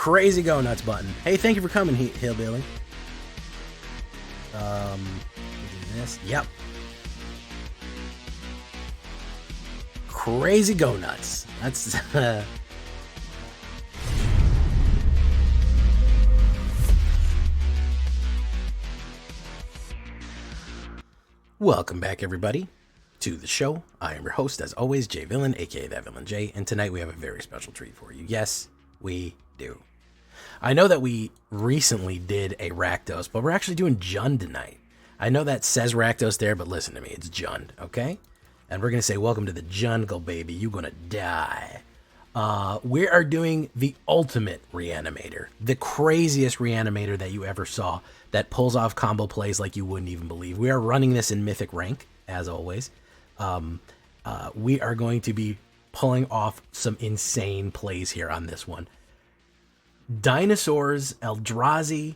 crazy go nuts button. Hey, thank you for coming, Hillbilly. Do this. Yep. Crazy go nuts. That's Welcome back, everybody, to the show. I am your host, as always, Jay Villain, aka That Villain J, and tonight we have a very special treat for you. Yes, we do. I know that we recently did a Rakdos, but we're actually doing Jund tonight. I know that says Rakdos there, but listen to me, it's Jund, okay? And we're gonna say, welcome to the jungle, baby. You're gonna die. We are doing the ultimate reanimator, the craziest reanimator that you ever saw, that pulls off combo plays like you wouldn't even believe. We are running this in Mythic rank, as always. We are going to be pulling off some insane plays here on this one. Dinosaurs, Eldrazi,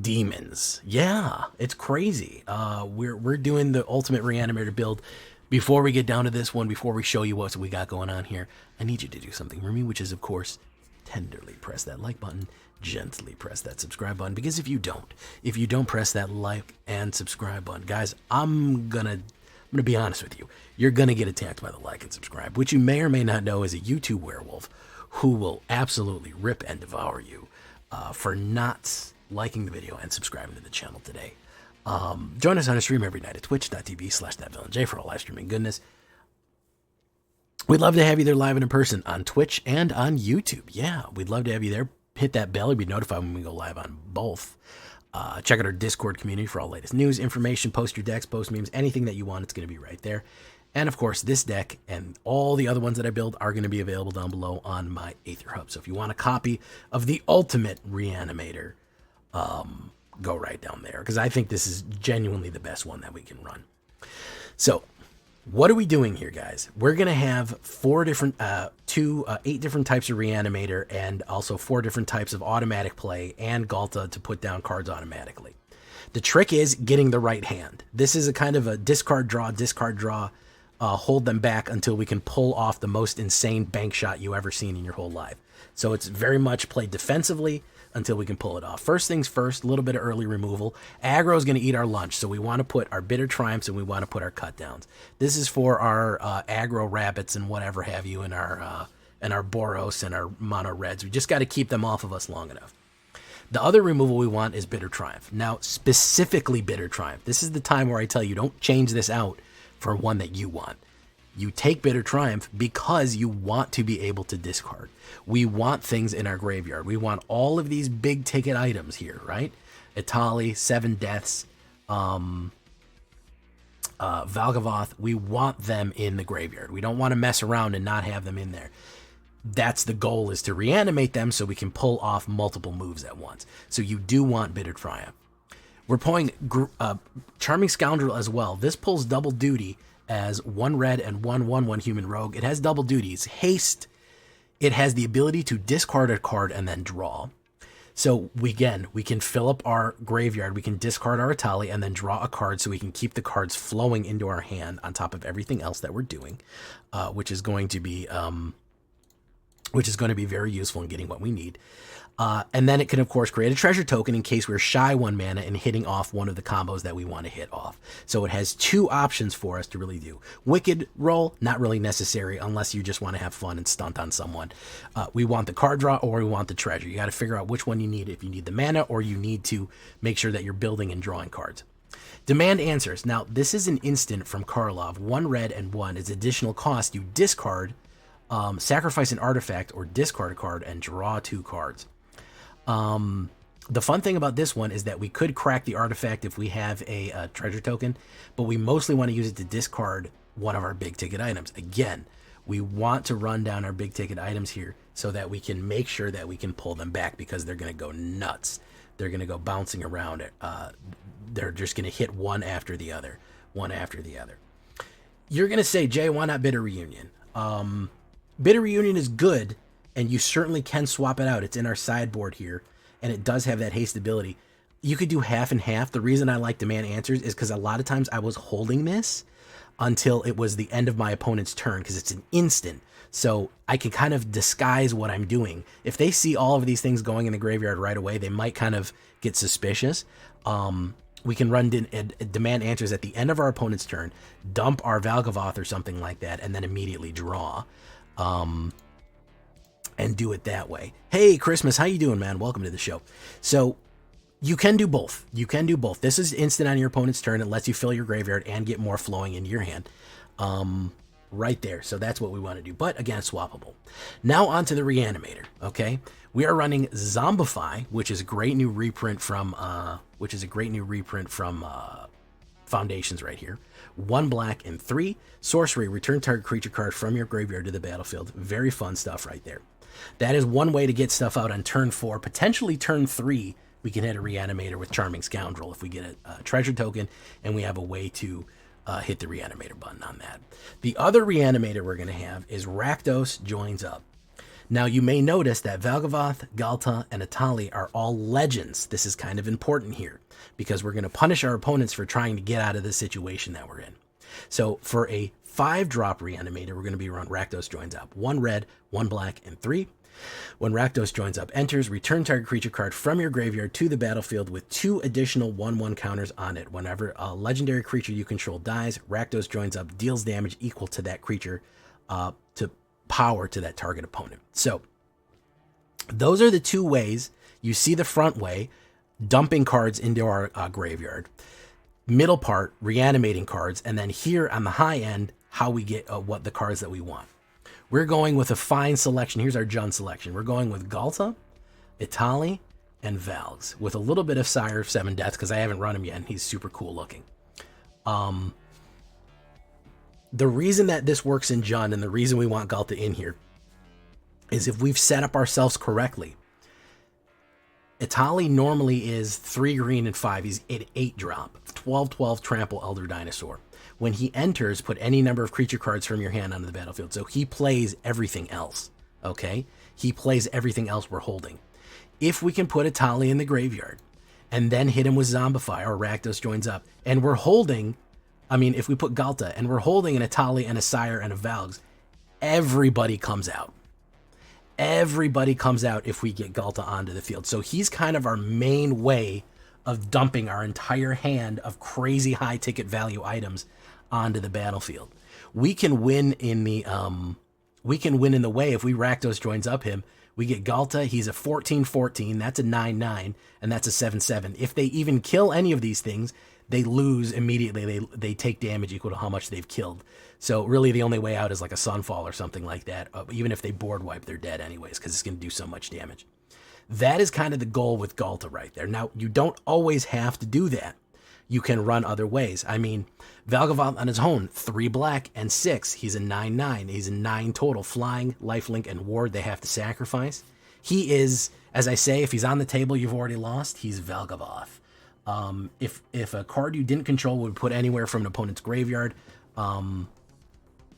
demons. Yeah, it's crazy. We're doing the ultimate reanimator build. Before we get down to this one, before we show you what we got going on here, I need you to do something for me, which is, of course, tenderly press that like button, gently press that subscribe button, because if you don't press that like and subscribe button, guys, I'm gonna be honest with you, you're gonna get attacked by the like and subscribe, which you may or may not know is a YouTube werewolf who will absolutely rip and devour you for not liking the video and subscribing to the channel today. Join us on a stream every night at twitch.tv/thatvillainj for all live streaming goodness. We'd love to have you there live and in person on Twitch and on YouTube. Yeah, we'd love to have you there. Hit that bell. You'll be notified when we go live on both. Check out our Discord community for all latest news, information, post your decks, post memes, anything that you want. It's going to be right there. And of course, this deck and all the other ones that I build are going to be available down below on my AetherHub. So if you want a copy of the ultimate reanimator, go right down there, because I think this is genuinely the best one that we can run. So what are we doing here, guys? We're going to have 8 different types of reanimator, and also 4 different types of automatic play and Galta to put down cards automatically. The trick is getting the right hand. This is a kind of a discard draw, hold them back until we can pull off the most insane bank shot you ever seen in your whole life. So it's very much played defensively until we can pull it off. First things first, a little bit of early removal. Aggro is going to eat our lunch, so we want to put our Bitter Triumphs and we want to put our cut downs. This is for our aggro rabbits and whatever have you, and our Boros and our mono reds. We just got to keep them off of us long enough. The other removal we want is Bitter Triumph. Now, specifically Bitter Triumph. This is the time where I tell you, don't change this out for one that you want. You take Bitter Triumph because you want to be able to discard. We want things in our graveyard. We want all of these big ticket items here, right? Etali, 7 Deaths, Valgavoth. We want them in the graveyard. We don't want to mess around and not have them in there. That's the goal, is to reanimate them so we can pull off multiple moves at once. So you do want Bitter Triumph. We're pulling Charming Scoundrel as well. This pulls double duty as 1 red and 1/1/1 human rogue. It has double duty. It's haste. It has the ability to discard a card and then draw. So we can fill up our graveyard. We can discard our Etali and then draw a card, so we can keep the cards flowing into our hand on top of everything else that we're doing, which is going to be very useful in getting what we need. And then it can, of course, create a treasure token in case we're shy 1 mana and hitting off one of the combos that we want to hit off. So it has 2 options for us to really do. Wicked roll, not really necessary unless you just want to have fun and stunt on someone. We want the card draw or we want the treasure. You got to figure out which one you need, if you need the mana or you need to make sure that you're building and drawing cards. Demand answers. Now, this is an instant from Karlov. 1 red and 1 is additional cost. You discard, sacrifice an artifact or discard a card and draw 2 cards. The fun thing about this one is that we could crack the artifact if we have a treasure token, but we mostly want to use it to discard one of our big ticket items. Again, we want to run down our big ticket items here so that we can make sure that we can pull them back, because they're going to go nuts. They're going to go bouncing around it. They're just going to hit one after the other. You're going to say, Jay, why not Bitter Reunion? Bitter Reunion is good, and you certainly can swap it out. It's in our sideboard here, and it does have that haste ability. You could do half and half. The reason I like Demand Answers is because a lot of times I was holding this until it was the end of my opponent's turn, because it's an instant. So I can kind of disguise what I'm doing. If they see all of these things going in the graveyard right away, they might kind of get suspicious. We can run demand answers at the end of our opponent's turn, dump our Valgavoth or something like that, and then immediately draw. And do it that way. Hey, Christmas, how you doing, man? Welcome to the show. So you can do both. You can do both. This is instant on your opponent's turn. It lets you fill your graveyard and get more flowing into your hand. Right there. So that's what we want to do. But again, swappable. Now onto the Reanimator. Okay, we are running Zombify, which is a great new reprint from Foundations right here. 1 black and 3 sorcery. Return target creature card from your graveyard to the battlefield. Very fun stuff right there. That is one way to get stuff out on turn 4. Potentially turn 3, we can hit a Reanimator with Charming Scoundrel if we get a treasure token and we have a way to hit the Reanimator button on that. The other Reanimator we're going to have is Rakdos Joins Up. Now, you may notice that Valgavoth, Ghalta, and Etali are all legends. This is kind of important here because we're going to punish our opponents for trying to get out of the situation that we're in. So for a 5-drop Reanimator, we're going to be run Rakdos Joins Up. 1 red, 1 black, and 3. When Rakdos Joins Up enters, return target creature card from your graveyard to the battlefield with 2 additional 1/1 counters on it. Whenever a legendary creature you control dies, Rakdos Joins Up deals damage equal to that creature to power to that target opponent. So those are the 2 ways. You see the front way, dumping cards into our graveyard. Middle part, reanimating cards. And then here on the high end, how we get what the cards that we want. We're going with a fine selection. Here's our Jund selection. We're going with Ghalta, Etali, and Valgs, with a little bit of Sire of 7 Deaths because I haven't run him yet, and he's super cool looking. The reason that this works in Jund and the reason we want Ghalta in here is if we've set up ourselves correctly. Etali normally is 3 green and 5. He's an 8-drop, 12/12 trample Elder Dinosaur. When he enters, put any number of creature cards from your hand onto the battlefield. So he plays everything else, okay? He plays everything else we're holding. If we can put Etali in the graveyard and then hit him with Zombify or Rakdos Joins Up, and we're holding, if we put Ghalta and we're holding an Etali and a Sire and a Valgs, everybody comes out. Everybody comes out if we get Ghalta onto the field. So he's kind of our main way of dumping our entire hand of crazy high ticket value items onto the battlefield. We can win in the way if we Rakdos Joins Up him. We get Ghalta, he's a 14/14, that's a 9/9, and that's a 7/7. If they even kill any of these things, they lose immediately. They take damage equal to how much they've killed. So really the only way out is like a Sunfall or something like that. Even if they board wipe, they're dead anyways because it's going to do so much damage. That is kind of the goal with Ghalta right there. Now, you don't always have to do that. You can run other ways. Valgavoth on his own, 3 black and 6. He's a 9/9. He's a 9 total. Flying, lifelink, and ward they have to sacrifice. He is, as I say, if he's on the table you've already lost, he's Valgavoth. If a card you didn't control would put anywhere from an opponent's graveyard,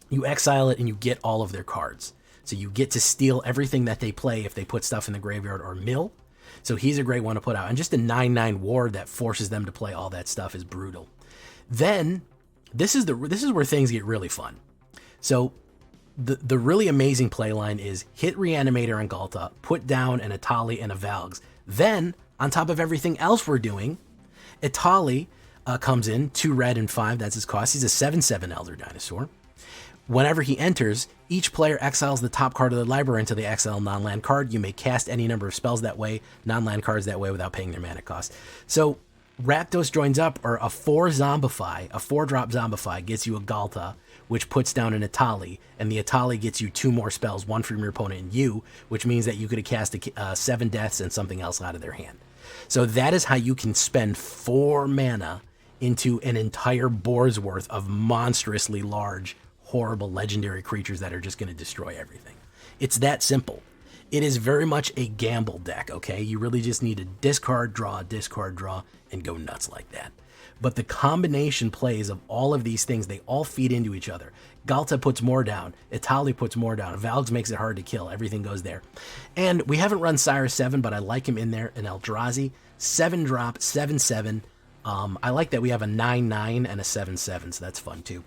you exile it and you get all of their cards. So you get to steal everything that they play if they put stuff in the graveyard or mill. So he's a great one to put out. And just a 9/9 ward that forces them to play all that stuff is brutal. Then this is where things get really fun. So the really amazing play line is hit Reanimator and Ghalta, put down an Etali and a Valgs. Then on top of everything else we're doing, Etali comes in, 2 red and 5. That's his cost. He's a 7/7 Elder Dinosaur. Whenever he enters, each player exiles the top card of the library until they exile a non-land card. You may cast any number of spells that way, non-land cards that way, without paying their mana cost. So Rakdos Joins Up, or a 4-drop Zombify gets you a Ghalta, which puts down an Etali, and the Etali gets you 2 more spells, 1 from your opponent and you, which means that you could have cast 7 deaths and something else out of their hand. So that is how you can spend 4 mana into an entire board's worth of monstrously large, horrible legendary creatures that are just going to destroy everything. It's that simple. It is very much a gamble deck, okay? You really just need to discard, draw, and go nuts like that. But the combination plays of all of these things, they all feed into each other. Ghalta puts more down, Etali puts more down, Valgs makes it hard to kill, everything goes there. And we haven't run Sire 7, but I like him in there, an Eldrazi, 7-drop, 7/7. I like that we have a 9/9 and a 7/7, so that's fun too.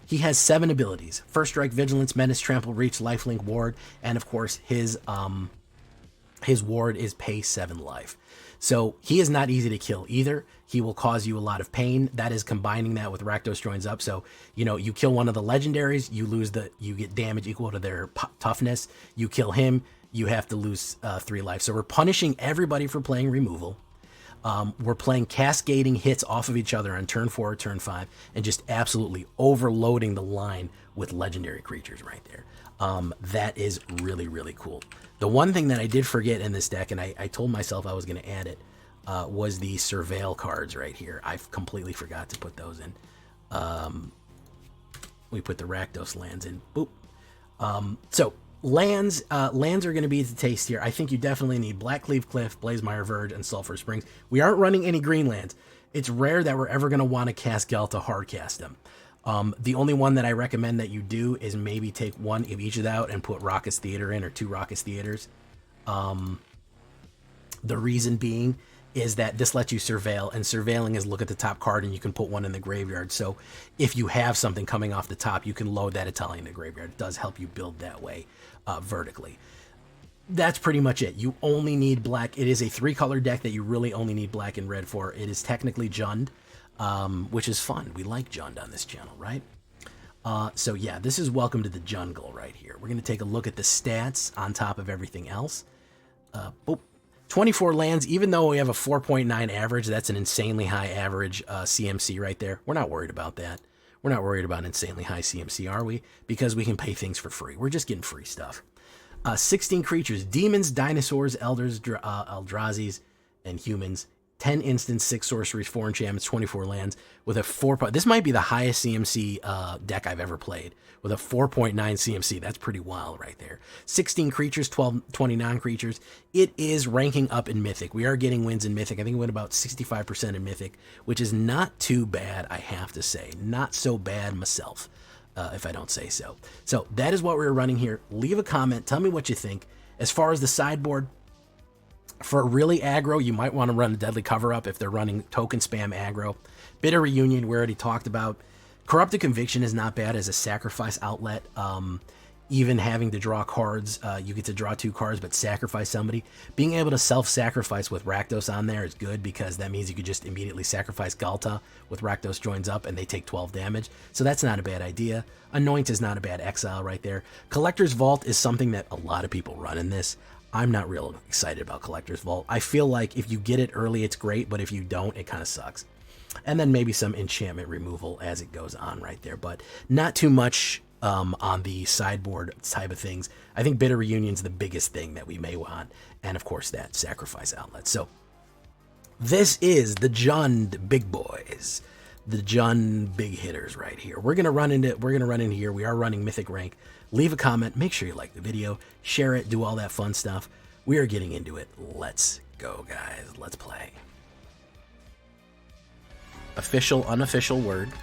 He has 7 abilities: First Strike, Vigilance, Menace, Trample, Reach, Lifelink, Ward, and of course his ward is pay 7 life. So he is not easy to kill either. He will cause you a lot of pain. That is combining that with Rakdos joins up. So, you know, you kill one of the legendaries, you get damage equal to their toughness. You kill him, you have to lose 3 life. So we're punishing everybody for playing removal. We're playing cascading hits off of each other on turn 4 or turn 5 and just absolutely overloading the line with legendary creatures right there. That is really, really cool. The one thing that I did forget in this deck, and I told myself I was going to add it, was the Surveil cards right here. I completely forgot to put those in. We put the Rakdos lands in. Boop. So lands are going to be the taste here. I think you definitely need Blackcleave Cliff, Blazemire Verge, and Sulphur Springs. We aren't running any green lands. It's rare that we're ever going to want to cast Ghalta hardcast them. The only one that I recommend that you do is maybe take one of each of that out and put Raucous Theater in, or 2 Raucous Theaters. The reason being is that this lets you surveil, and surveilling is look at the top card and you can put one in the graveyard. So if you have something coming off the top, you can load that Italian in the graveyard. It does help you build that way vertically. That's pretty much it. You only need black. It is a 3-color deck that you really only need black and red for. It is technically Jund. Which is fun. We like Jund on this channel, right? So yeah, this is welcome to the jungle right here. We're going to take a look at the stats on top of everything else. Boop. 24 lands, even though we have a 4.9 average, that's an insanely high average CMC right there. We're not worried about that. We're not worried about insanely high CMC, are we? Because we can pay things for free. We're just getting free stuff. 16 creatures: demons, dinosaurs, elders, Eldrazi's, and humans. 10 instants, 6 sorceries, 4 enchantments, 24 lands with a 4. This might be the highest CMC deck I've ever played with a 4.9 CMC. That's pretty wild right there. 16 creatures, 29 creatures. It is ranking up in Mythic. We are getting wins in Mythic. I think we went about 65% in Mythic, which is not too bad, I have to say. Not so bad myself, if I don't say so. So that is what we're running here. Leave a comment. Tell me what you think. As far as the sideboard, for really aggro, you might want to run a Deadly Cover-Up if they're running token spam aggro. Bitter Reunion, we already talked about. Corrupted Conviction is not bad as a sacrifice outlet. Even having to draw cards, you get to draw 2 cards but sacrifice somebody. Being able to self-sacrifice with Rakdos on there is good, because that means you could just immediately sacrifice Ghalta with Rakdos joins up and they take 12 damage. So that's not a bad idea. Anoint is not a bad exile right there. Collector's Vault is something that a lot of people run in this. I'm not real excited about Collector's Vault. I feel like if you get it early, it's great, but if you don't, it kind of sucks. And then maybe some enchantment removal as it goes on right there, but not too much on the sideboard type of things. I think Bitter Reunion's the biggest thing that we may want, and of course that sacrifice outlet. So this is the Jund big boys, the Jund big hitters right here. We're gonna run into here. We are running Mythic rank. Leave a comment, make sure you like the video, share it, do all that fun stuff. We are getting into it. Let's go, guys. Let's play. Official, unofficial word.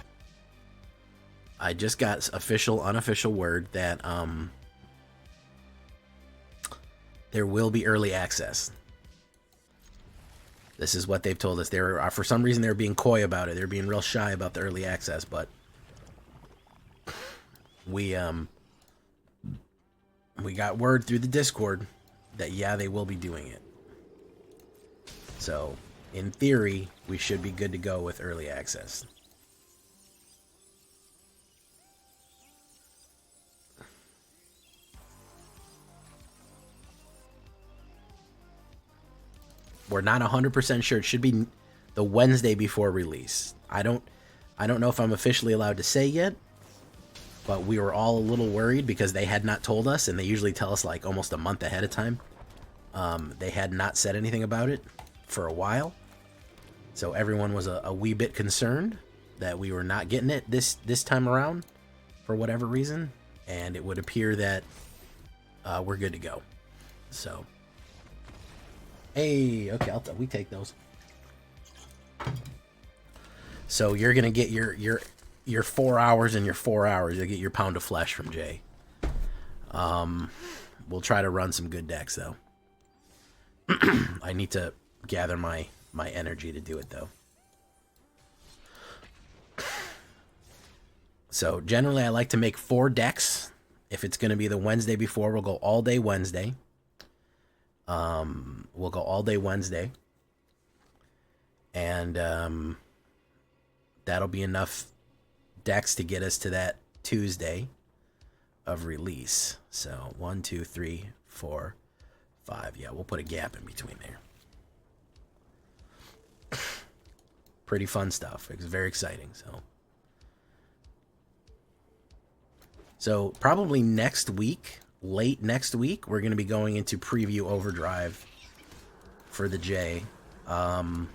I just got official, unofficial word that there will be early access. This is what they've told us. They're for some reason they're being coy about it. They're being real shy about the early access, but we got word through the Discord that, yeah, they will be doing it. So, in theory, we should be good to go with early access. We're not 100% sure. It should be the Wednesday before release. I don't know if I'm officially allowed to say yet, but we were all a little worried because they had not told us, and they usually tell us like almost a month ahead of time. They had not said anything about it for a while, so everyone was a wee bit concerned that we were not getting it this time around for whatever reason, and it would appear that we're good to go. So, hey, okay, we take those. So you're gonna get your 4 hours and your 4 hours. You'll get your pound of flesh from Jay. We'll try to run some good decks though. I need to gather my energy to do it though. So generally I like to make 4 decks. If it's going to be the Wednesday before, we'll go all day Wednesday. We'll go all day Wednesday. And that'll be enough decks to get us to that Tuesday of release. So 1, 2, 3, 4, 5. Yeah, we'll put a gap in between there. Pretty fun stuff. It's very exciting. So probably next week, late next week, we're going to be going into preview overdrive for the J. That'll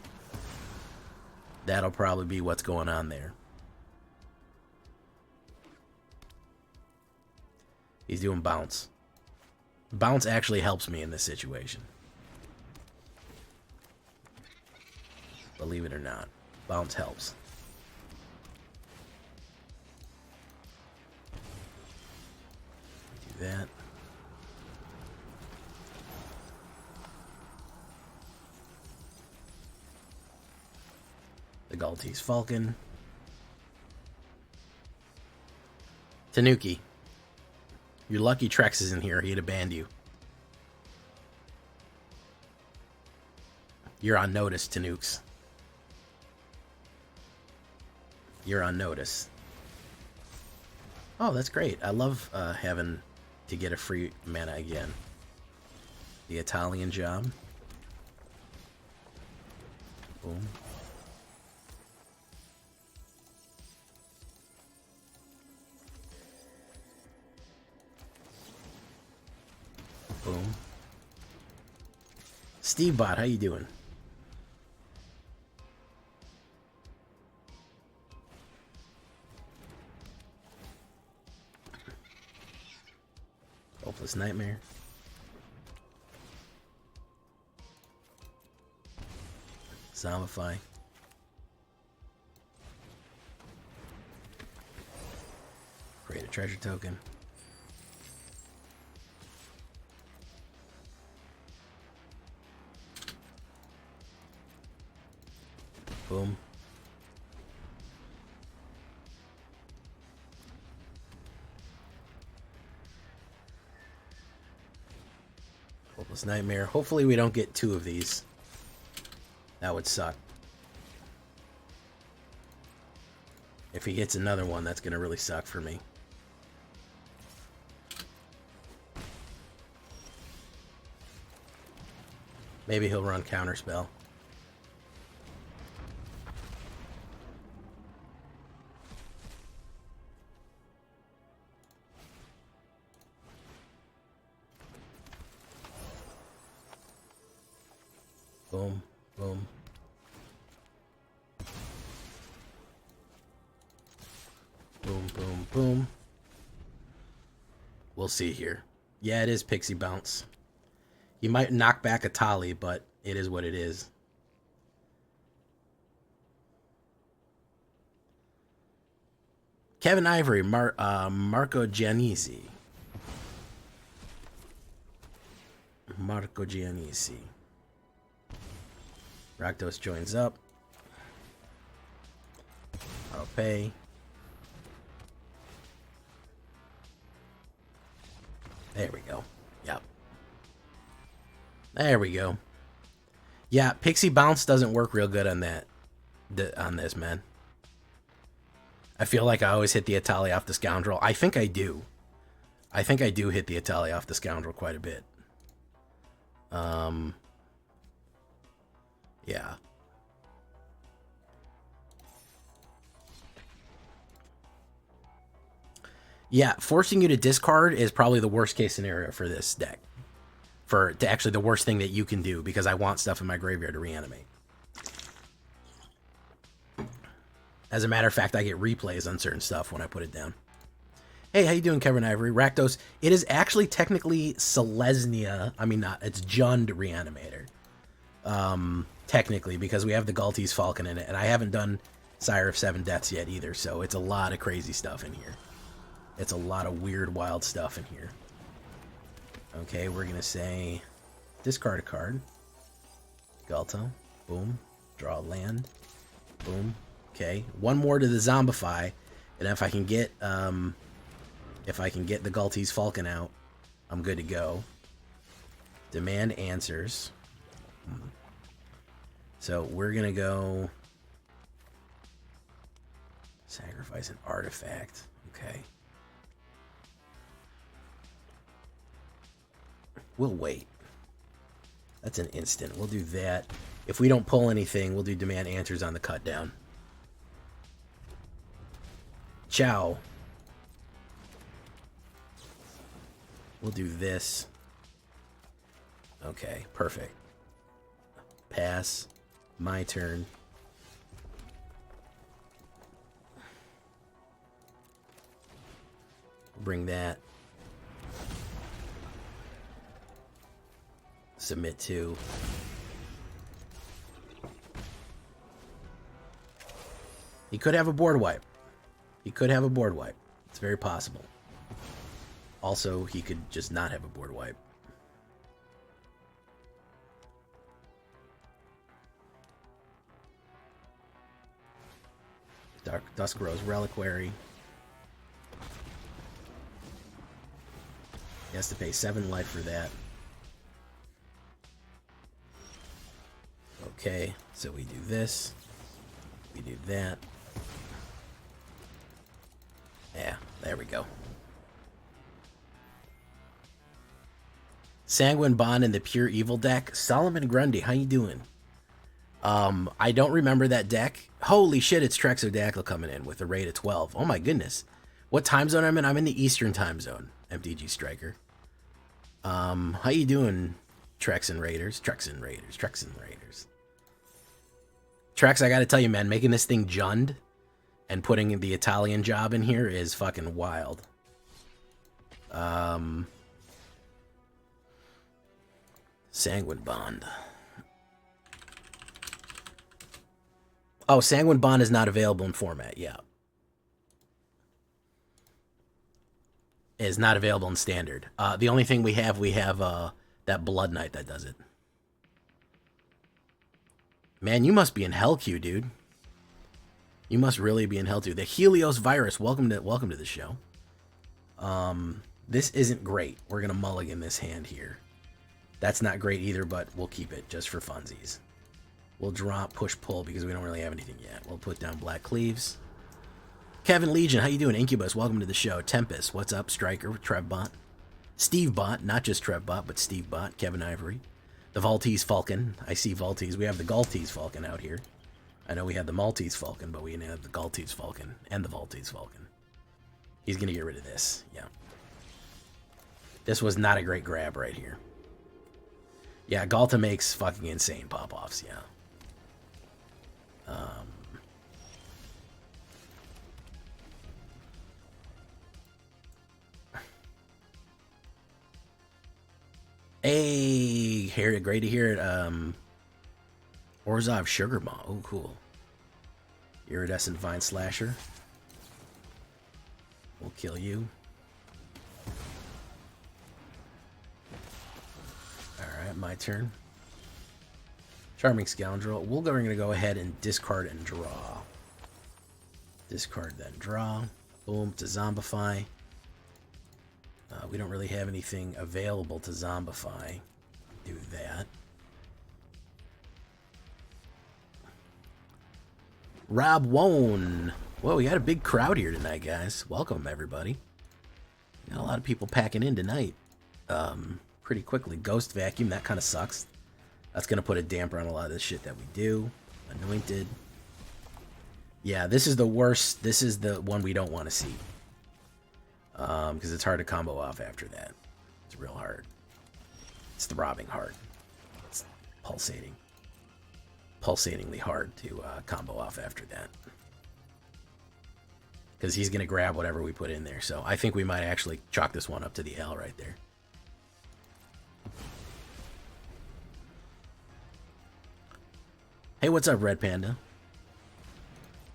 probably be what's going on there. He's doing bounce. Bounce actually helps me in this situation. Believe it or not, bounce helps. Do that. The Galtese Falcon. Tanuki. Your lucky Trex is in here. He'd have banned you. You're on notice, Tanukes. You're on notice. Oh, that's great. I love having to get a free mana again. The Italian job. Boom. Boom. Steve Bot, how you doing? Hopeless Nightmare. Zombify. Create a treasure token. Boom. Hopeless Nightmare. Hopefully we don't get 2 of these. That would suck. If he gets another one, that's going to really suck for me. Maybe he'll run Counterspell. Boom, boom. Boom, boom, boom. We'll see here. Yeah, it is Pixie Bounce. You might knock back a Tali, but it is what it is. Kevin Ivory, Marco Giannisi. Marco Giannisi. Rakdos joins up. I'll pay. There we go. Yep. There we go. Yeah, Pixie Bounce doesn't work real good on that. On this, man. I feel like I always hit the Atali off the Scoundrel. I think I do. I think I do hit the Atali off the Scoundrel quite a bit. Yeah. Yeah, forcing you to discard is probably the worst case scenario for this deck. Actually the worst thing that you can do, because I want stuff in my graveyard to reanimate. As a matter of fact, I get replays on certain stuff when I put it down. Hey, how you doing, Kevin Ivory? Rakdos. It is actually technically Selesnya. I mean, not. It's Jund Reanimator. Technically, because we have the Galtese Falcon in it, and I haven't done Sire of 7 Deaths yet either, so it's a lot of crazy stuff in here. It's a lot of weird, wild stuff in here. Okay, we're going to say discard a card. Galto. Boom. Draw a land. Boom. Okay, one more to the Zombify, And if I can get the Galtese Falcon out, I'm good to go. Demand answers. So we're gonna go sacrifice an artifact. Okay. We'll wait. That's an instant. We'll do that. If we don't pull anything, we'll do demand answers on the cut down. Ciao. We'll do this. Okay, perfect. Pass. My turn. Bring that. Submit to. He could have a board wipe. He could have a board wipe. It's very possible. Also, he could just not have a board wipe. Dusk Rose Reliquary. He has to pay 7 life for that. Okay, so we do this. We do that. Yeah, there we go. Sanguine Bond in the Pure Evil deck. Solomon Grundy, how you doing? I don't remember that deck. Holy shit, it's Trexodactyl coming in with a rate of 12. Oh my goodness. What time zone I'm in? I'm in the Eastern time zone. MTG Striker. How you doing, Trexan Raiders? Trexan Raiders. Trex, I gotta tell you, man, making this thing Jund and putting the Italian job in here is fucking wild. Sanguine Bond. Oh, Sanguine Bond is not available in format, yeah. It is not available in standard. The only thing we have that Blood Knight that does it. Man, you must be in hell queue, dude. You must really be in hell queue. The Helios Virus, welcome to the show. This isn't great. We're gonna mulligan this hand here. That's not great either, but we'll keep it just for funsies. We'll drop push pull because we don't really have anything yet. We'll put down Black Cleaves. Kevin Legion, how you doing? Incubus, welcome to the show. Tempest, what's up? Striker, Trevbot. Steve Bot, not just Trevbot, but Steve Bot. Kevin Ivory. The Valtese Falcon. I see Valtese. We have the Galtese Falcon out here. I know we had the Maltese Falcon, but we now have the Galtese Falcon and the Valtese Falcon. He's going to get rid of this. Yeah. This was not a great grab right here. Yeah, Galta makes fucking insane pop-offs, yeah. Hey, great to hear it. Orzhov Sugar Bomb. Oh, cool. Iridescent Vine Slasher. We'll kill you. Alright, my turn. Charming Scoundrel. We're going to go ahead and discard and draw. Discard, then draw. Boom, to zombify. We don't really have anything available to zombify. Do that. Rob Wone. Whoa, we got a big crowd here tonight, guys. Welcome, everybody. Got a lot of people packing in tonight. Pretty quickly. Ghost Vacuum, that kind of sucks. That's going to put a damper on a lot of the shit that we do. Anointed. Yeah, this is the worst. This is the one we don't want to see. Because it's hard to combo off after that. It's real hard. It's throbbing hard. It's pulsating. Pulsatingly hard to combo off after that. Because he's going to grab whatever we put in there. So I think we might actually chalk this one up to the L right there. Hey, what's up, Red Panda?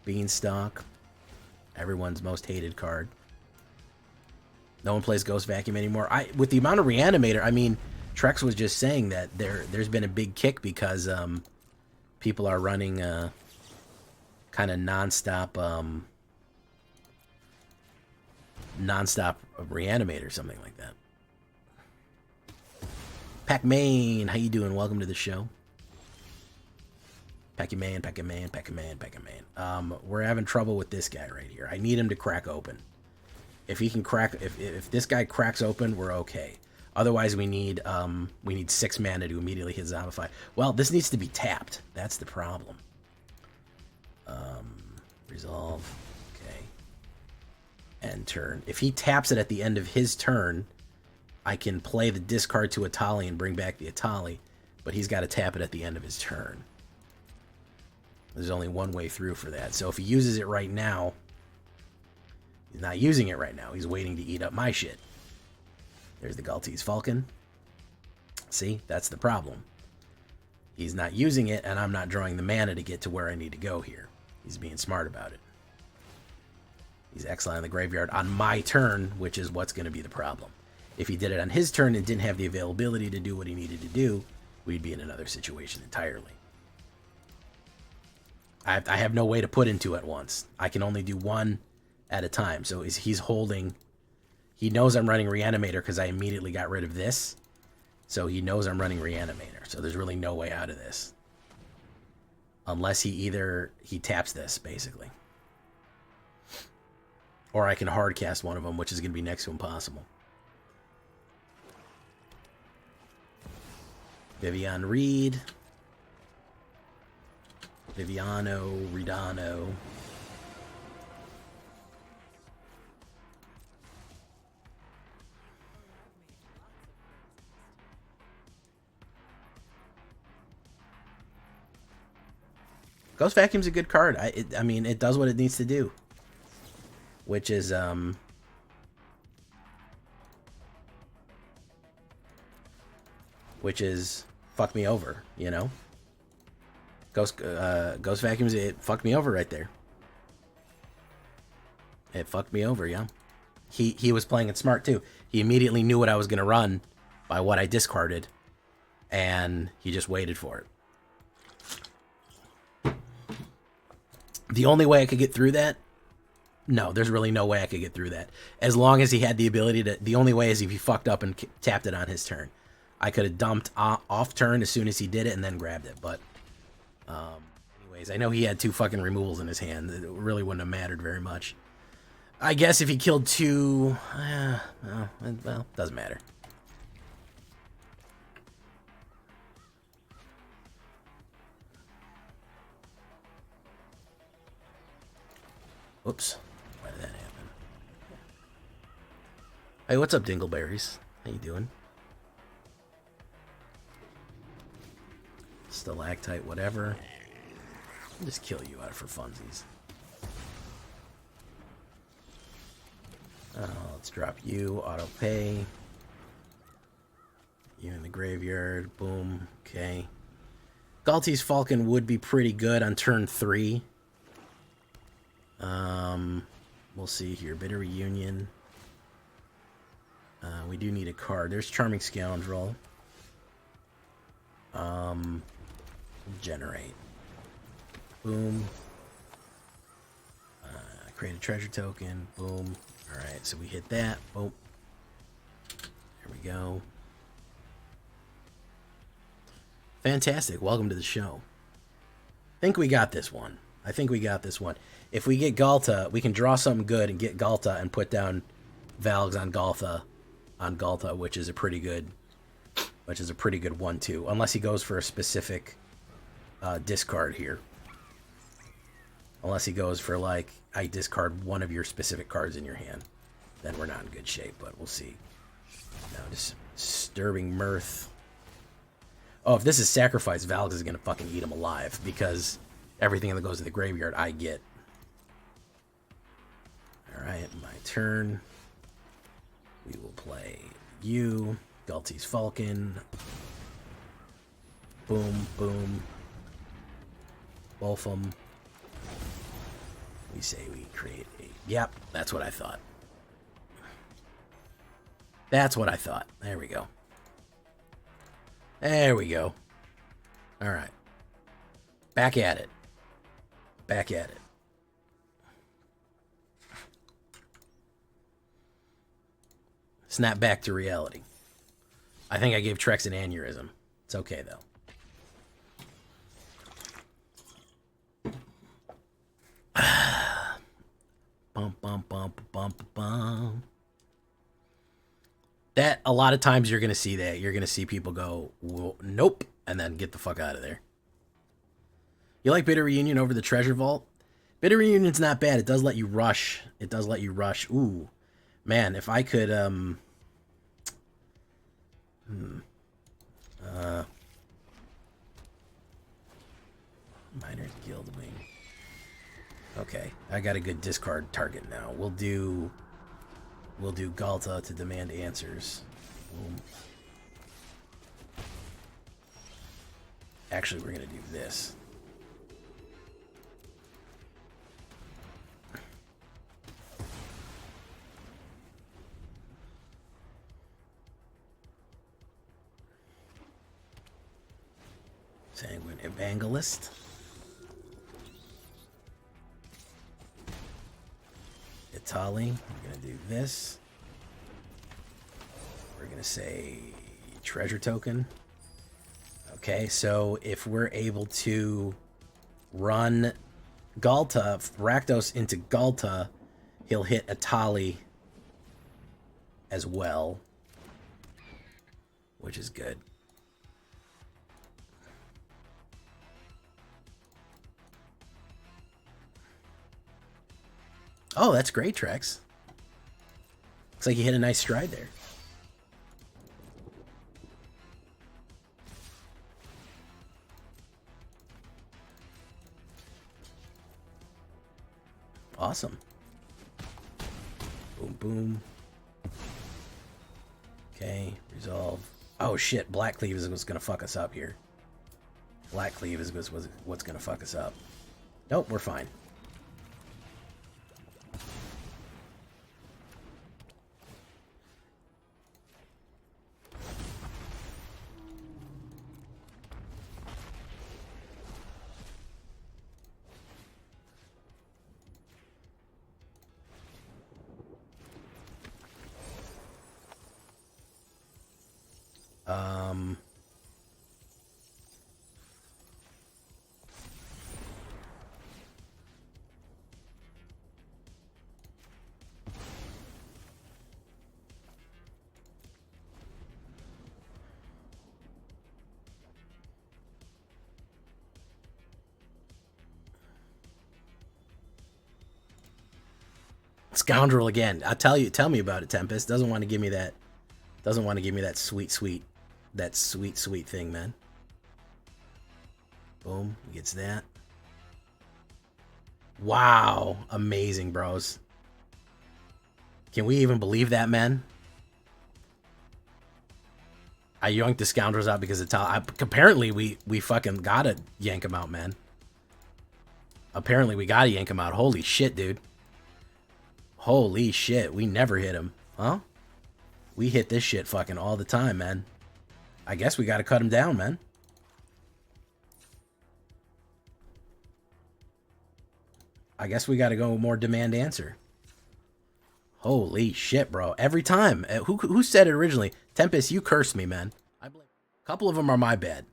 Beanstalk. Everyone's most hated card. No one plays Ghost Vacuum anymore. With the amount of Reanimator, I mean, Trex was just saying that there's been a big kick because people are running kind of nonstop non-stop reanimate or something like that. Pac-Man, how you doing? Welcome to the show. Pac-Man, Pac-Man, Pac-Man, Pac-Man. We're having trouble with this guy right here. I need him to crack open. If he can crack, if this guy cracks open, we're okay. Otherwise, we need 6 mana to immediately hit Zombify. Well, this needs to be tapped. That's the problem. Resolve. Okay. End turn. If he taps it at the end of his turn, I can play the discard to Atali and bring back the Atali, but he's got to tap it at the end of his turn. There's only one way through for that. So if he uses it right now, he's not using it right now. He's waiting to eat up my shit. There's the Galtese Falcon. See, that's the problem. He's not using it, and I'm not drawing the mana to get to where I need to go here. He's being smart about it. He's exiling the graveyard on my turn, which is what's going to be the problem. If he did it on his turn and didn't have the availability to do what he needed to do, we'd be in another situation entirely. I have no way to put into at once. I can only do one at a time. So he's holding... He knows I'm running Reanimator because I immediately got rid of this. So he knows I'm running Reanimator. So there's really no way out of this. Unless he taps this, basically. Or I can hard cast one of them, which is going to be next to impossible. Vivian Reed. Viviano, Redano. Ghost Vacuum's a good card. I mean, it does what it needs to do. Which is, fuck me over, you know? Ghost Vacuums, it fucked me over right there. It fucked me over, yeah. He was playing it smart, too. He immediately knew what I was going to run by what I discarded, and he just waited for it. The only way I could get through that? No, there's really no way I could get through that. As long as he had the ability to... The only way is if he fucked up and tapped it on his turn. I could have dumped off turn as soon as he did it and then grabbed it, but... anyways, I know he had 2 fucking removals in his hand. It really wouldn't have mattered very much. I guess if he killed 2... well, doesn't matter. Oops. Why did that happen? Hey, what's up, Dingleberries? How you doing? Stalactite, whatever. I'll just kill you out for funsies. Let's drop you. Auto pay. You in the graveyard. Boom. Okay. Galtese Falcon would be pretty good on turn 3. We'll see here. Bitter Reunion. We do need a card. There's Charming Scoundrel. Generate. Boom. Create a treasure token. Boom. Alright, so we hit that. Boom. There we go. Fantastic. Welcome to the show. I think we got this one. If we get Galta, we can draw something good and get Galta and put down Valgs on Galta, which is a pretty good 1-2. Unless he goes for a specific discard here. Unless he goes for, like, I discard one of your specific cards in your hand. Then we're not in good shape, but we'll see. Now, Disturbing Mirth. Oh, if this is Sacrifice, Valgs is going to fucking eat him alive, because everything that goes to the graveyard, I get. Alright, my turn. We will play you. Galtese Falcon. Boom, boom. Both of them. We say we create a... Yep, that's what I thought. That's what I thought. There we go. There we go. Alright. Back at it. Back at it. snap back to reality. I think I gave Trex an aneurysm. It's okay, though. Bum, bum, bum, bum, bum. That, a lot of times you're going to see that. You're going to see people go, well, nope, and then get the fuck out of there. You like Bitter Reunion over the Treasure Vault? Bitter Reunion's not bad. It does let you rush. It does let you rush. Ooh. Man, if I could, Minor Guildwing. Okay, I got a good discard target now. We'll do Galta to demand answers. Boom. Actually, we're gonna do this. Sanguine Evangelist. Itali. We're going to do this. We're going to say treasure token. Okay, so if we're able to run Galta, Rakdos into Galta, he'll hit Itali as well, which is good. Oh, that's great, Trex. Looks like you hit a nice stride there. Awesome. Boom, boom. Okay, resolve. Oh, shit. Black Cleave is what's going to fuck us up here. Black Cleave is what's going to fuck us up. Nope, we're fine. Scoundrel again. Tell me about it, Tempest. Doesn't want to give me that. Doesn't want to give me that sweet thing, man. Boom, gets that. Wow, amazing, bros. Can we even believe that, man? I yanked the Scoundrels out because apparently we fucking gotta yank him out, man. Apparently we gotta yank him out. Holy shit, dude. Holy shit, we never hit him. Huh? We hit this shit fucking all the time, man. I guess we gotta cut him down, man. I guess we gotta go more demand answer. Holy shit, bro. Every time. Who said it originally? Tempest, you cursed me, man. A couple of them are my bad.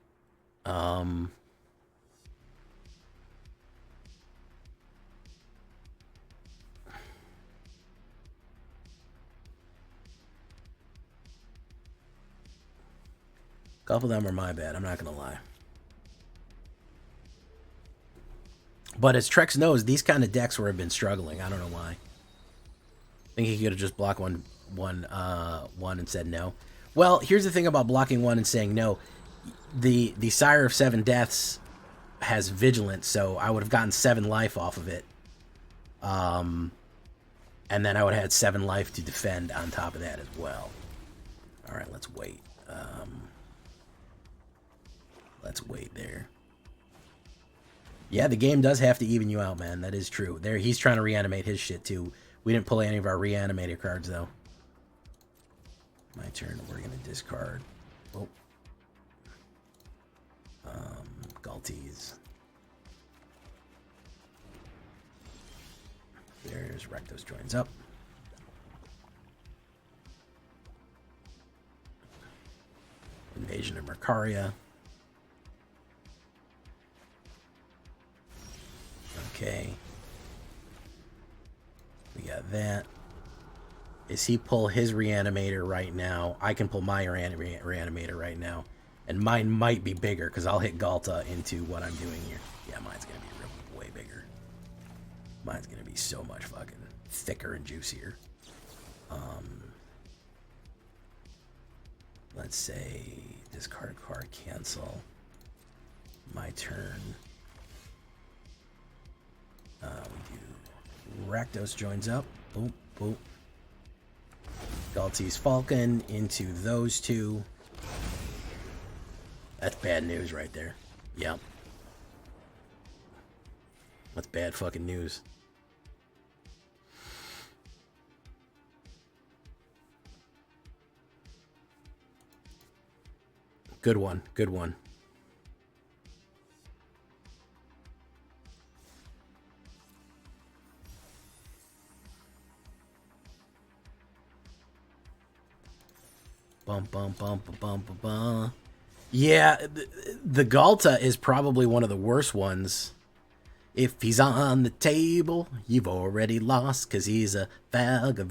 Couple of them are my bad, I'm not gonna lie. But as Trex knows, these kind of decks where I've been struggling, I don't know why. I think he could have just blocked one and said no. Well, here's the thing about blocking one and saying no. The Sire of Seven Deaths has Vigilance, so I would have gotten 7 life off of it. And then I would have had 7 life to defend on top of that as well. Alright, let's wait. Let's wait there. Yeah, the game does have to even you out, man. That is true. There, he's trying to reanimate his shit, too. We didn't pull any of our reanimator cards, though. My turn. We're going to discard. Oh. Galties. There's Rectos joins up. Invasion of Mercaria. Okay. We got that. Is he pull his Reanimator right now? I can pull my Reanimator right now. And mine might be bigger, because I'll hit Galta into what I'm doing here. Yeah, mine's going to be way bigger. Mine's going to be so much fucking thicker and juicier. Let's say discard card, cancel. My turn. We do Rakdos joins up. Boop, boop. Galti's Falcon into those two. That's bad news right there. Yep. That's bad fucking news. Good one. Good one. Bum, bum, bum, bum, bum, bum, bum. Yeah, the Galta is probably one of the worst ones. If he's on the table, you've already lost, because he's a Valgavoth.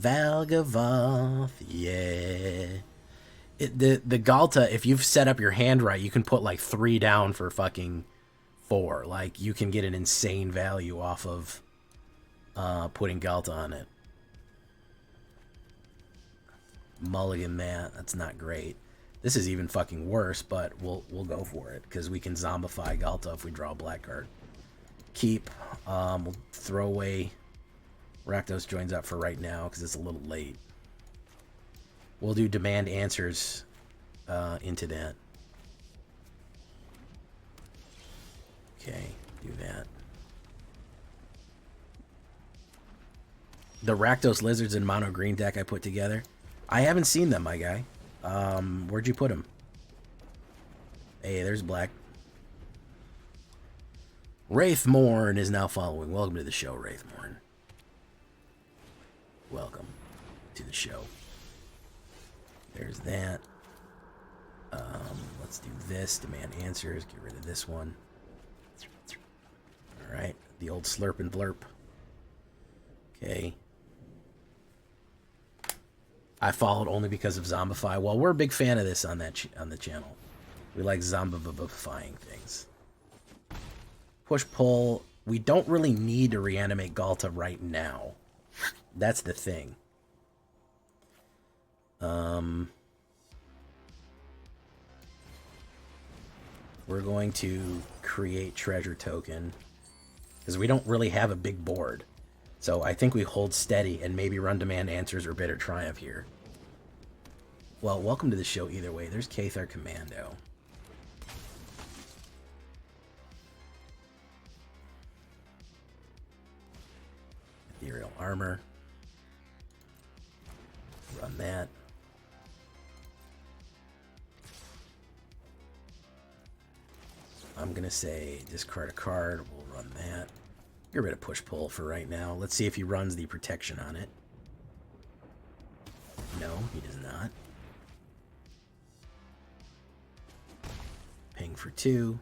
Yeah. The Galta, if you've set up your hand right, you can put like 3 down for fucking 4. Like, you can get an insane value off of putting Galta on it. Mulligan that. That's not great. This is even fucking worse, but we'll go for it, because we can zombify Galta if we draw a black card. Keep. We'll throw away Rakdos joins up for right now, because it's a little late. We'll do demand answers into that. Okay, do that. The Rakdos Lizards and Mono Green deck I put together. I haven't seen them, my guy. Where'd you put them? Hey, there's black. Wraithmorn is now following. Welcome to the show, Wraithmorn. Welcome to the show. There's that. Let's do this. Demand answers. Get rid of this one. Alright. The old slurp and blurp. Okay. I followed only because of Zombify. Well, we're a big fan of this on the channel. We like zombifying things. Push pull. We don't really need to reanimate Galta right now. That's the thing. We're going to create treasure token, because we don't really have a big board. So I think we hold steady and maybe run demand answers or bitter triumph here. Well, welcome to the show either way. There's Cathar Commando. Ethereal Armor. Run that. I'm going to say discard a card. We'll run that. Get rid of push pull for right now. Let's see if he runs the protection on it. No, he does not. Ping for 2.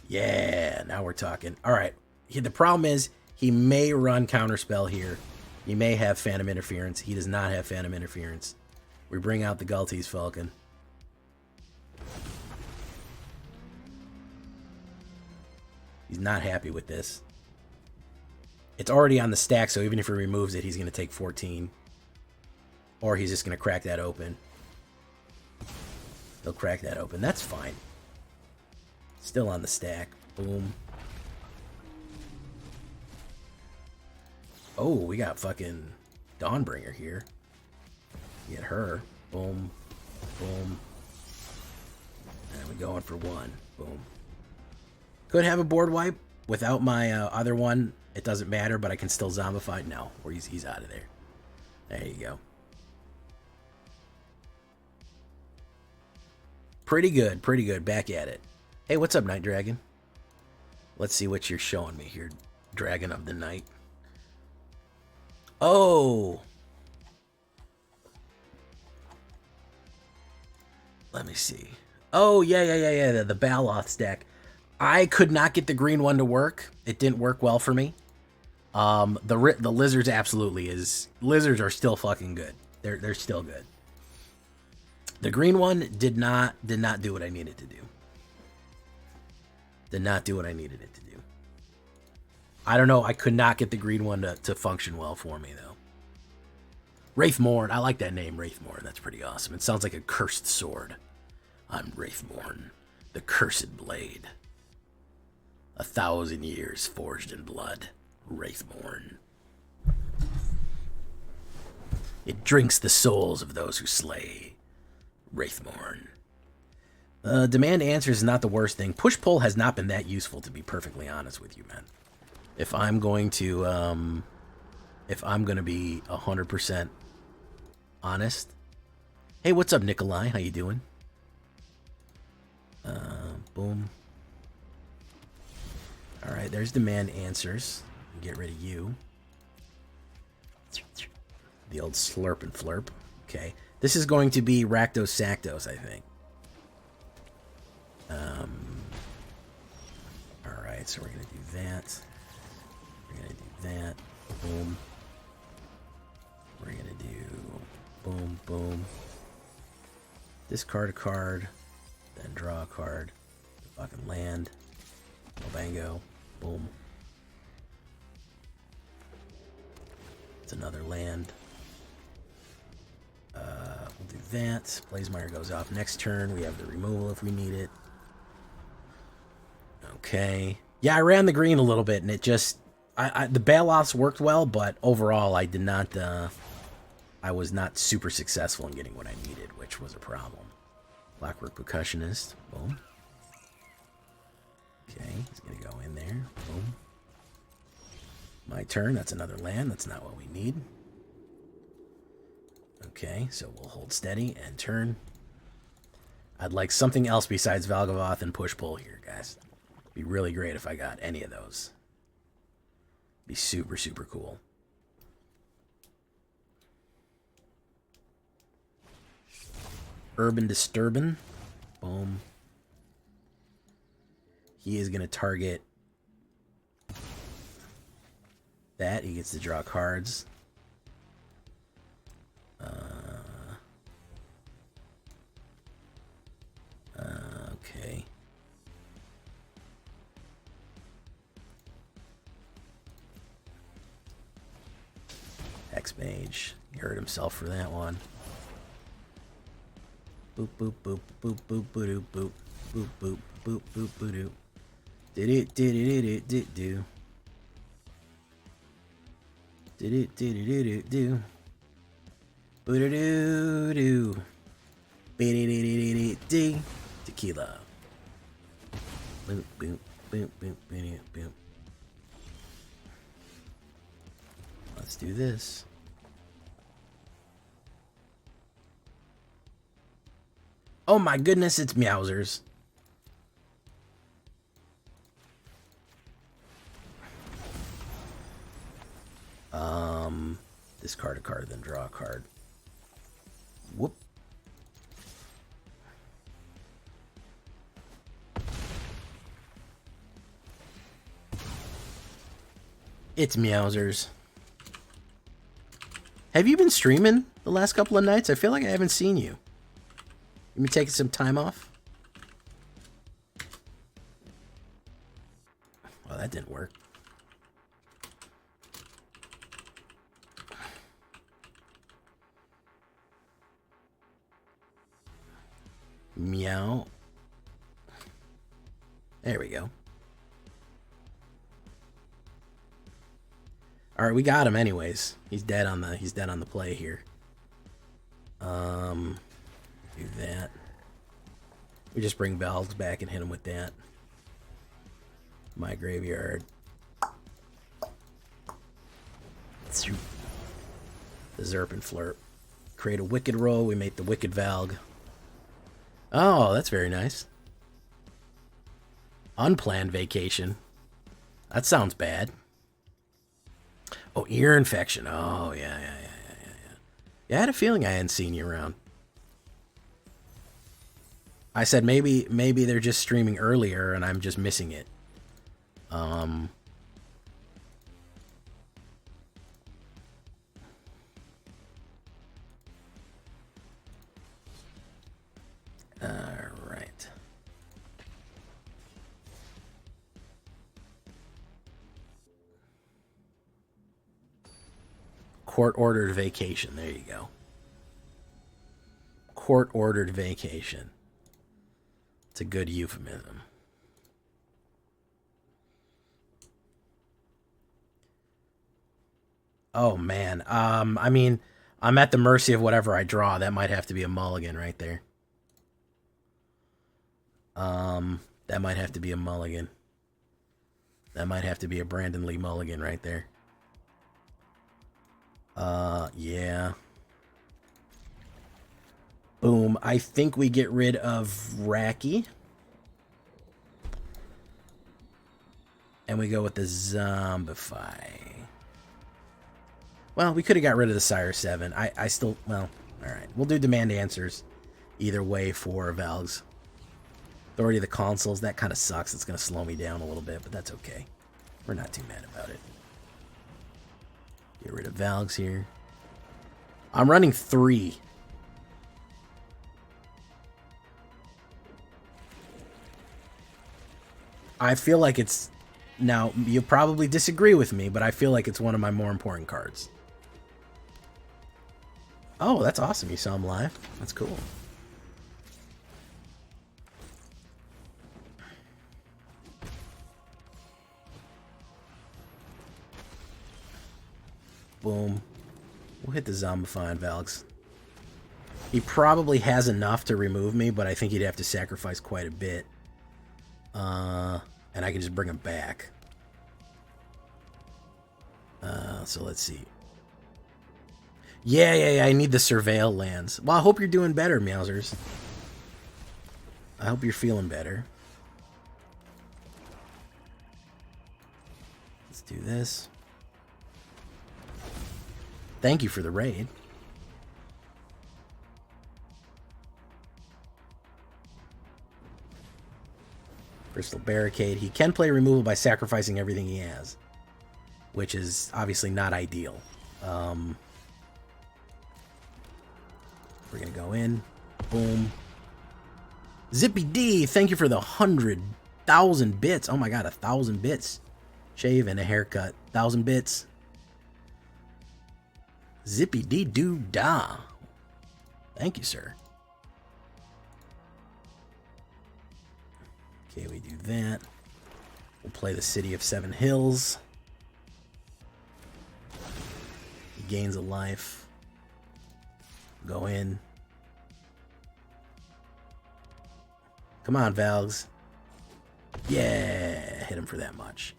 Yeah, now we're talking. All right. The problem is he may run Counterspell here. He may have Phantom Interference. He does not have Phantom Interference. We bring out the Galti's Falcon. He's not happy with this. It's already on the stack, so even if he removes it, he's going to take 14. Or he's just going to crack that open. He'll crack that open. That's fine. Still on the stack. Boom. Oh, we got fucking Dawnbringer here. Get her. Boom. Boom. And we're going for 1. Boom. Could have a board wipe without my other one. It doesn't matter, but I can still zombify. No, or he's out of there. There you go. Pretty good, pretty good. Back at it. Hey, what's up, Night Dragon? Let's see what you're showing me here, Dragon of the Night. Oh! Let me see. Oh, yeah. The Baloth's deck. I could not get the green one to work. It didn't work well for me. The lizards absolutely is. Lizards are still fucking good. They're still good. The green one did not do what I needed to do. Did not do what I needed it to do. I don't know. I could not get the green one to function well for me, though. Wraithmorn. I like that name, Wraithmorn. That's pretty awesome. It sounds like a cursed sword. I'm Wraithmorn, the cursed blade. 1,000 years forged in blood. Wraithmorn. It drinks the souls of those who slay. Wraithmorn. Demand answers is not the worst thing. Push-pull has not been that useful, to be perfectly honest with you, man. If I'm going to be 100% honest. Hey, what's up, Nikolai? How you doing? Boom. All right, there's demand answers. Get rid of you. The old slurp and flurp. Okay. This is going to be Rakdos Sakdos, I think. All right, so we're going to do that. We're going to do that. Boom. We're going to do boom, boom. Discard a card. Then draw a card. Fucking land. Bango. Boom. It's another land. We'll do that. Blazemire goes off next turn. We have the removal if we need it. Okay. Yeah, I ran the green a little bit, and it just... the Baloths worked well, but overall I did not... I was not super successful in getting what I needed, which was a problem. Clockwork Percussionist. Boom. Okay, he's going to go in there. Boom. My turn. That's another land. That's not what we need. Okay, so we'll hold steady and turn. I'd like something else besides Valgavoth and push-pull here, guys. Be really great if I got any of those. Be super, super cool. Urban Disturbin. Boom. He is going to target that. He gets to draw cards. Okay. X-Mage. He hurt himself for that one. Boop, boop, boop, boop, boop, boop, boop, boop, boop, boop, boop, boop, boop. Did it, do. Did it, do. Boo-doo-doo-doo. Be-dee-dee-dee-dee-dee. Tequila. Boop, boop, boop, boop, boop, boop. Let's do this. Oh my goodness, it's Meowsers. Discard a card, then draw a card. Whoop. It's Meowsers. Have you been streaming the last couple of nights? I feel like I haven't seen you. You been taking some time off? Well, that didn't work. Meow. There we go. All right, we got him anyways. He's dead on the play here. Do that. We just bring Valves back and hit him with that. My graveyard. The Zerp and Flirt. Create a Wicked roll. We make the Wicked Valg. Oh, that's very nice. Unplanned vacation. That sounds bad. Oh, ear infection. Oh, yeah. Yeah, I had a feeling I hadn't seen you around. I said maybe they're just streaming earlier and I'm just missing it. All right. Court-ordered vacation. There you go. Court-ordered vacation. It's a good euphemism. Oh, man. I mean, I'm at the mercy of whatever I draw. That might have to be a mulligan right there. That might have to be a mulligan. That might have to be a Brandon Lee mulligan right there. Yeah. Boom. I think we get rid of Racky. And we go with the Zombify. Well, we could have got rid of the Sire 7. I still... Well, alright. We'll do demand answers either way for Valgs. Authority of the Consuls. That kind of sucks. It's going to slow me down a little bit, but that's okay. We're not too mad about it. Get rid of Valgs here. I'm running 3. I feel like it's... Now, you'll probably disagree with me, but I feel like it's one of my more important cards. Oh, that's awesome. You saw him live? That's cool. Boom. We'll hit the Zombify on Valks. He probably has enough to remove me, but I think he'd have to sacrifice quite a bit. And I can just bring him back. So let's see. Yeah, I need the Surveil lands. Well, I hope you're doing better, Meowsers. I hope you're feeling better. Let's do this. Thank you for the raid. Crystal Barricade. He can play removal by sacrificing everything he has, which is obviously not ideal. We're going to go in. Boom. Zippy D, thank you for the 100,000 bits. Oh my god, 1,000 bits. Shave and a haircut. 1,000 bits. Zippy D doo da. Thank you, sir. Okay, we do that. We'll play the City of Seven Hills. He gains a life. Go in. Come on, Valgs. Yeah, hit him for that much.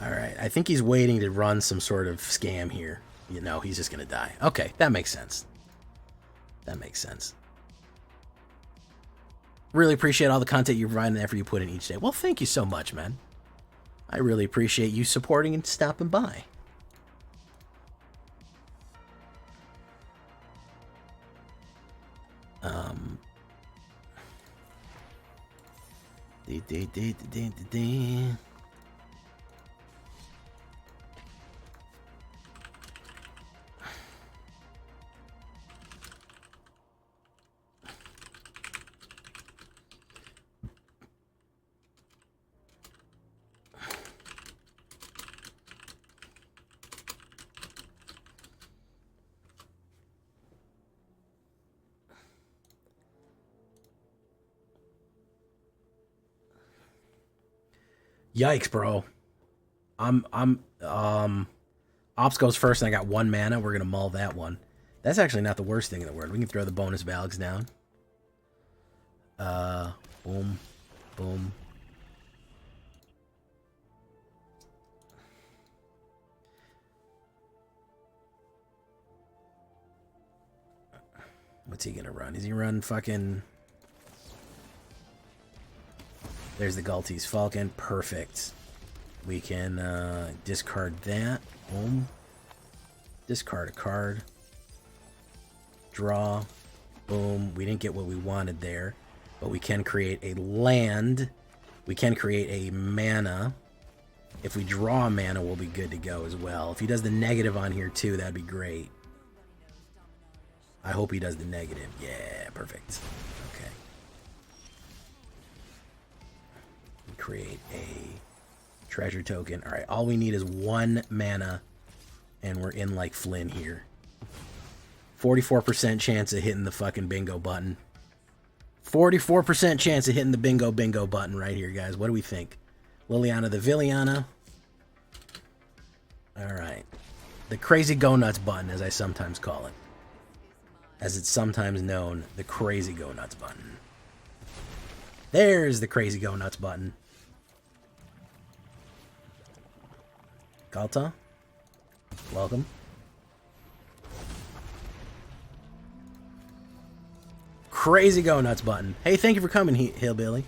Alright, I think he's waiting to run some sort of scam here. You know, he's just gonna die. Okay, that makes sense. That makes sense. Really appreciate all the content you provide and the effort you put in each day. Well, thank you so much, man. I really appreciate you supporting and stopping by. Yikes, bro. Ops goes first and I got 1 mana. We're gonna mull that one. That's actually not the worst thing in the world. We can throw the bonus Valgs down. Boom. Boom. What's he gonna run? Is he run fucking... There's the Galtese Falcon. Perfect. We can discard that. Boom. Discard a card. Draw. Boom. We didn't get what we wanted there. But we can create a land. We can create a mana. If we draw a mana, we'll be good to go as well. If he does the negative on here too, that'd be great. I hope he does the negative. Yeah, perfect. Okay. Create a treasure token. All right, all we need is 1 mana, and we're in like Flynn here. 44% chance of hitting the fucking bingo button. 44% chance of hitting the bingo button right here, guys. What do we think? Liliana the Villainy. All right. The crazy go nuts button, as I sometimes call it. As it's sometimes known, the crazy go nuts button. There's the crazy go nuts button. Galta, welcome. Crazy go nuts button. Hey, thank you for coming, Hillbilly.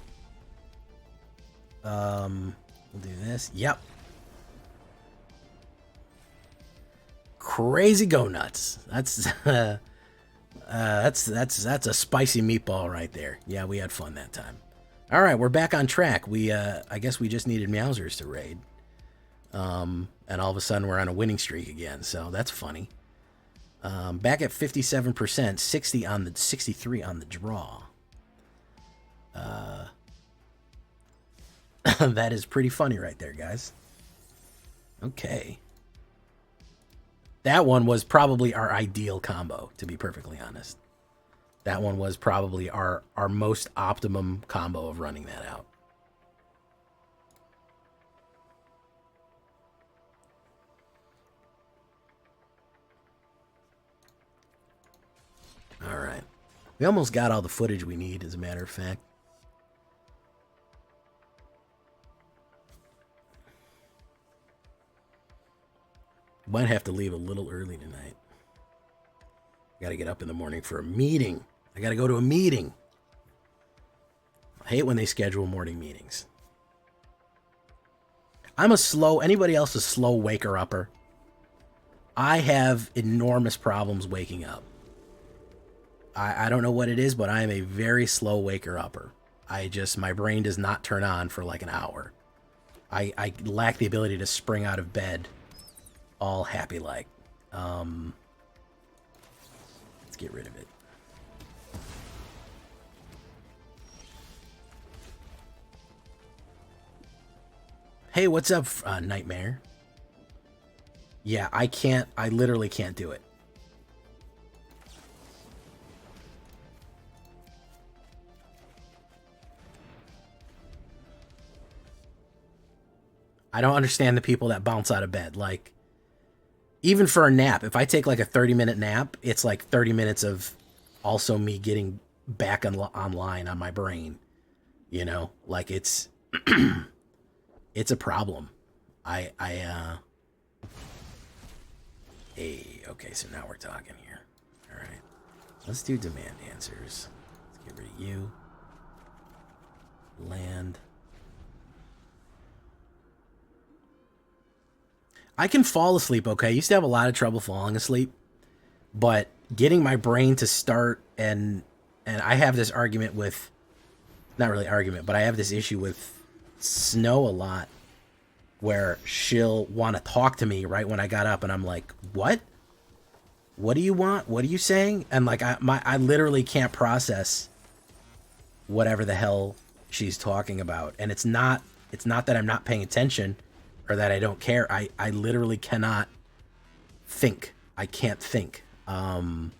We'll do this. Yep. Crazy go nuts. That's that's a spicy meatball right there. Yeah, we had fun that time. All right, we're back on track. We I guess we just needed Meowsers to raid. And all of a sudden we're on a winning streak again, so that's funny. Back at 57%, 63 on the draw. That is pretty funny right there, guys. Okay. That one was probably our ideal combo, to be perfectly honest. That one was probably our most optimum combo of running that out. All right. We almost got all the footage we need, as a matter of fact. Might have to leave a little early tonight. Got to get up in the morning for a meeting. I got to go to a meeting. I hate when they schedule morning meetings. Anybody else a slow waker-upper? I have enormous problems waking up. I don't know what it is, but I am a very slow waker-upper. My brain does not turn on for like an hour. I lack the ability to spring out of bed all happy-like. Let's get rid of it. Hey, what's up, Nightmare? Yeah, I literally can't do it. I don't understand the people that bounce out of bed. Like, even for a nap, if I take like a 30-minute nap, it's like 30 minutes of also me getting back online on my brain. You know, like it's it's a problem. Hey, okay, so now we're talking here. All right, let's do demand answers. Let's get rid of you. Land. I can fall asleep, okay? I used to have a lot of trouble falling asleep, but getting my brain to start, and I have this argument with, not really argument, but I have this issue with Snow a lot, where she'll want to talk to me right when I got up, and I'm like, what? What do you want? What are you saying? And like, I literally can't process whatever the hell she's talking about, and it's not that I'm not paying attention, or that I don't care. I literally cannot think. I can't think. I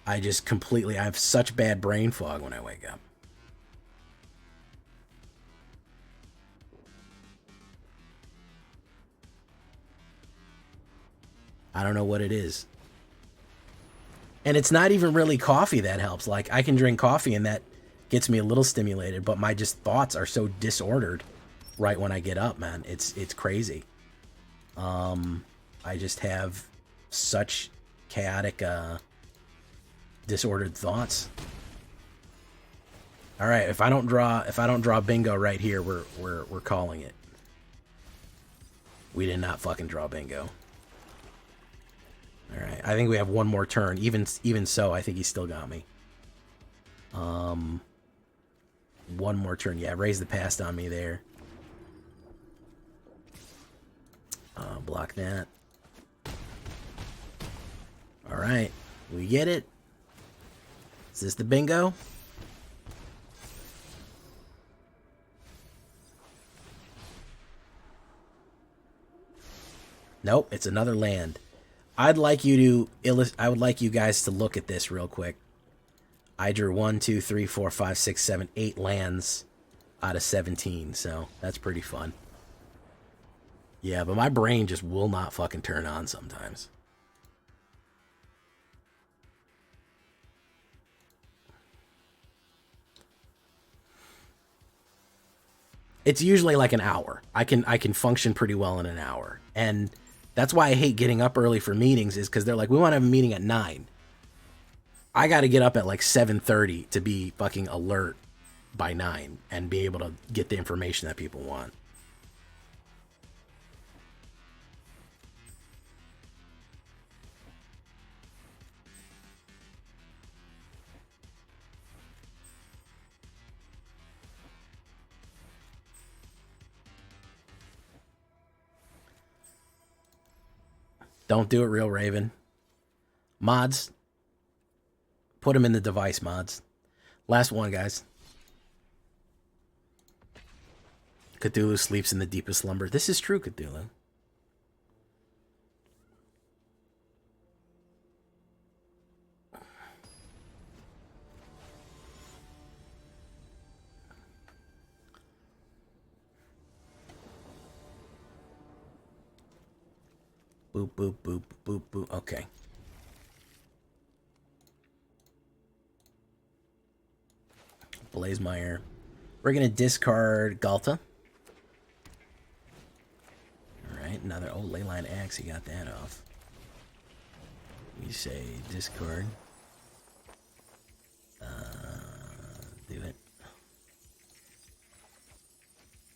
have such bad brain fog when I wake up. I don't know what it is. And it's not even really coffee that helps. Like, I can drink coffee and that gets me a little stimulated, but my thoughts are so disordered right when I get up, man. It's crazy. I just have such chaotic, disordered thoughts. All right, if I don't draw bingo right here, we're calling it. We did not fucking draw bingo. All right, I think we have one more turn. Even so, I think he still got me. One more turn. Yeah, raise the past on me there. Block that. All right, we get it. Is this the bingo? Nope, it's another land. I would like you guys to look at this real quick. I drew 1, 2, 3, 4, 5, 6, 7, 8 lands out of 17, so that's pretty fun. Yeah, but my brain just will not fucking turn on sometimes. It's usually like an hour. I can function pretty well in an hour. And that's why I hate getting up early for meetings, is because they're like, we want to have a meeting at 9. I got to get up at like 7:30 to be fucking alert by 9 and be able to get the information that people want. Don't do it, Real Raven. Mods, put them in the device, mods. Last one, guys. Cthulhu sleeps in the deepest slumber. This is true, Cthulhu. Boop, boop, boop, boop, boop. Okay. Blazemeyer. We're going to discard Galta. Alright, another... Oh, Leyline Axe. He got that off. We say discard. Do it.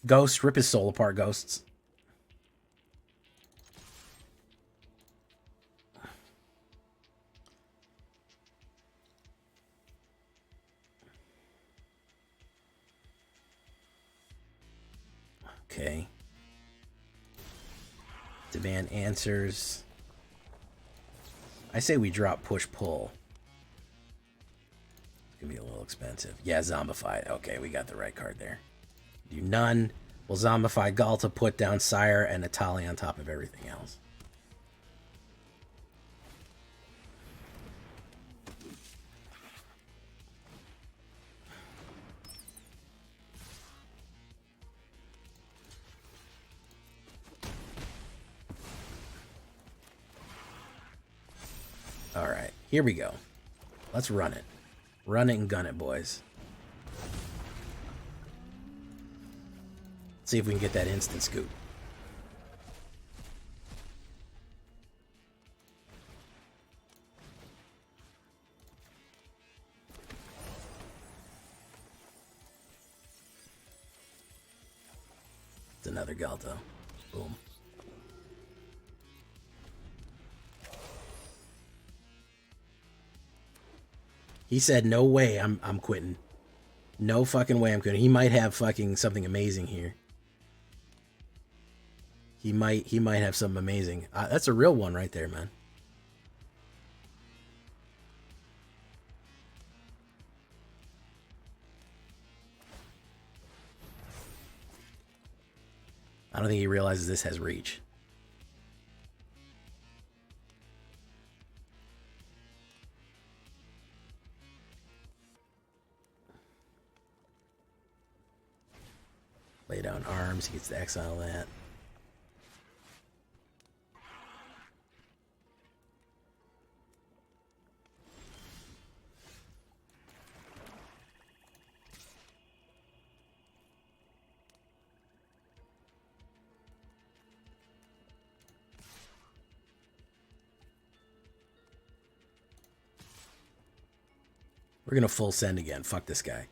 Ghost. Rip his soul apart, ghosts. Okay. Demand answers. I say we drop push pull. It's gonna be a little expensive. Yeah, zombify. Okay, we got the right card there. Do none. We'll zombify Galta, put down Sire and Natali on top of everything else. All right, here we go. Let's run it. Run it and gun it, boys. See if we can get that instant scoop. It's another Galto. Boom. He said, no way I'm quitting. No fucking way I'm quitting. He might have fucking something amazing here. He might have something amazing. That's a real one right there, man. I don't think he realizes this has reach. Lay down arms. He gets to exile that. We're gonna full send again. Fuck this guy.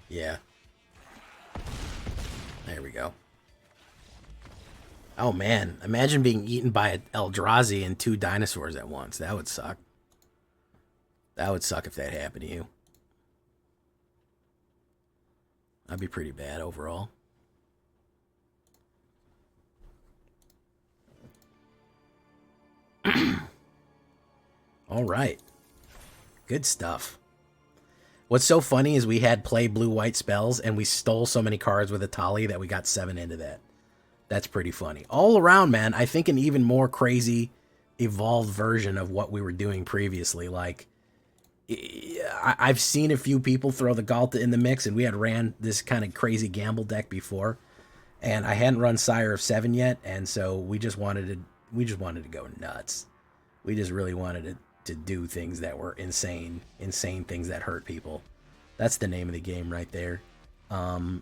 Yeah. There we go. Oh man, imagine being eaten by an Eldrazi and 2 dinosaurs at once. That would suck. That would suck if that happened to you. That'd be pretty bad overall. All right. Good stuff. What's so funny is we had play blue-white spells, and we stole so many cards with a Tali that we got 7 into that. That's pretty funny. All around, man, I think an even more crazy, evolved version of what we were doing previously. Like, I've seen a few people throw the Galta in the mix, and we had ran this kind of crazy gamble deck before, and I hadn't run Sire of 7 yet, and so we just wanted to go nuts. We just really wanted to do things that were insane things that hurt people. That's the name of the game right there.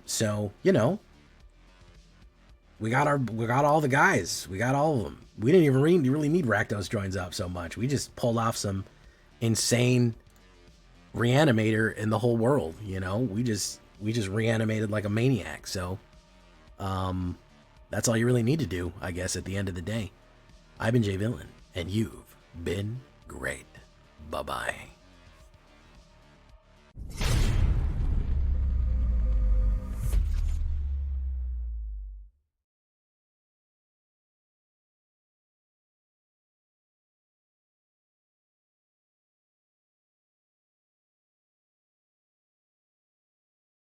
So, you know, we got all the guys. We got all of them. We didn't even really need Rakdos joins up so much. We just pulled off some insane reanimator in the whole world, you know? We just reanimated like a maniac. So, that's all you really need to do, I guess, at the end of the day. I've been Jay Villain, and you've been great. Bye-bye.